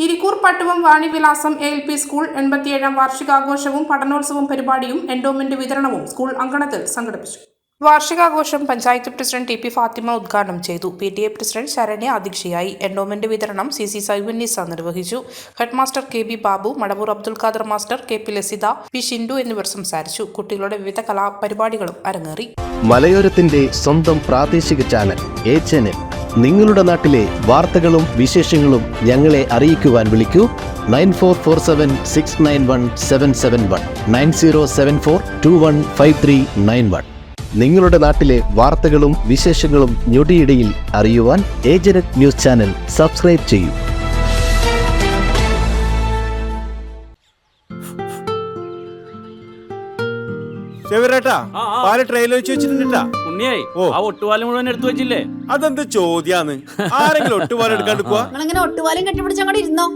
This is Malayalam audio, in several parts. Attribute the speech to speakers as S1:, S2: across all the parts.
S1: ഇരിക്കൂർ പട്ടുവം വാണിവിലാസം ALP സ്കൂൾ 87ാം വാർഷികാഘോഷവും പഠനോത്സവം പരിപാടിയും എൻഡോമെന്റ് വിതരണവും സ്കൂൾ അങ്കണത്തിൽ സംഘടിപ്പിച്ചു. വാർഷികാഘോഷം പഞ്ചായത്ത് പ്രസിഡന്റ് TP ഫാത്തിമ ഉദ്ഘാടനം ചെയ്തു. PTA പ്രസിഡന്റ് ശരണ്യ അധ്യക്ഷയായി. എൻഡോമെന്റ് വിതരണം CC സൈവന്നീസ നിർവഹിച്ചു. Headmaster KB Babu, Madavoor Abdul Khader master, KP Lasitha, P Shindu എന്നിവർ സംസാരിച്ചു. കുട്ടികളുടെ വിവിധ കലാപരിപാടികളും അരങ്ങേറി.
S2: മലയോരത്തിന്റെ സ്വന്തം പ്രാദേശിക ചാനൽ HNN. നിങ്ങളുടെ നാട്ടിലെ വാർത്തകളും വിശേഷങ്ങളും ഞങ്ങളെ അറിയിക്കുവാൻ വിളിക്കൂ 9447691771 9074215391. നിങ്ങളുടെ നാട്ടിലെ വാർത്തകളും വിശേഷങ്ങളും ഞൊടിയിടയിൽ അറിയുവാൻ HNN ന്യൂസ് ചാനൽ സബ്സ്ക്രൈബ് ചെയ്യൂ.
S3: അതെന്ത് ചോദ്യാന്ന്? ആരെങ്കിലും ഒട്ടുപാലം എടുക്കാണ്ട് പോവാ?
S4: ഒട്ടുപാലം കെട്ടിപ്പിടിച്ചങ്ങോട്ട് ഇരുന്നോ.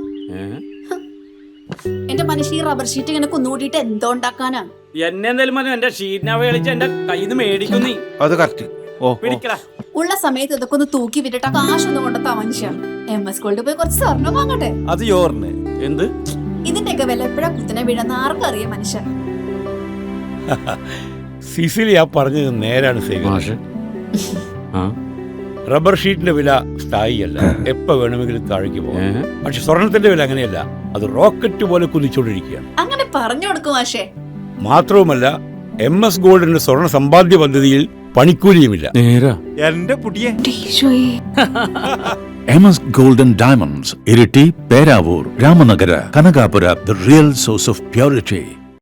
S4: എന്റെ മനുഷ്യ റബ്ബർ ഷീറ്റ് ഇങ്ങനെ കുന്നുകൂട്ടിട്ട് എന്തോ ഉണ്ടാക്കാനാ?
S5: എന്നെ എന്തായാലും എന്റെ ഷീറ്റിനെ കളിച്ച് എന്റെ കയ്യിൽ നിന്ന് മേടിക്കുന്നേ.
S3: അത് കറക്റ്റ്.
S4: ഉള്ള സമയത്ത് ഇതൊക്കെ ഒന്ന് തൂക്കി വിട്ടിട്ട് കാശൊന്നും കൊണ്ടെത്താ മനുഷ്യ. MS ഗോൾഡ് പോയി കുറച്ച് സ്വർണ്ണം വാങ്ങട്ടെ.
S3: അത് യോറിന്
S5: എന്ത്
S4: ഇതിന്റെയൊക്കെ വില എപ്പോഴാ കുത്തിനെ വീഴുന്ന ആർക്കറിയാം മനുഷ്യ.
S6: സിസിലി ആ പറഞ്ഞത് നേരാണ്. റബ്ബർ ഷീറ്റിന്റെ വില സ്ഥായിയല്ല, എപ്പോ വേണമെങ്കിലും താഴേക്ക് പോകാം. പക്ഷെ സ്വർണത്തിന്റെ വില അങ്ങനെയല്ല, അത് റോക്കറ്റ് പോലെ കുതിച്ചുകൊണ്ടിരിക്കുകയാണ്.
S4: അങ്ങനെ പറഞ്ഞു കൊടുക്കും മാഷേ.
S6: മാത്രവുമല്ല MS ഗോൾഡിന്റെ സ്വർണ്ണ സമ്പാദ്യ പദ്ധതിയിൽ പണിക്കൂലിയുമില്ല.
S3: എന്റെ പുതിയ
S7: MS Golden Diamonds, Iriti, Peravur, Ramanagara, Kanagapura, the real source of purity.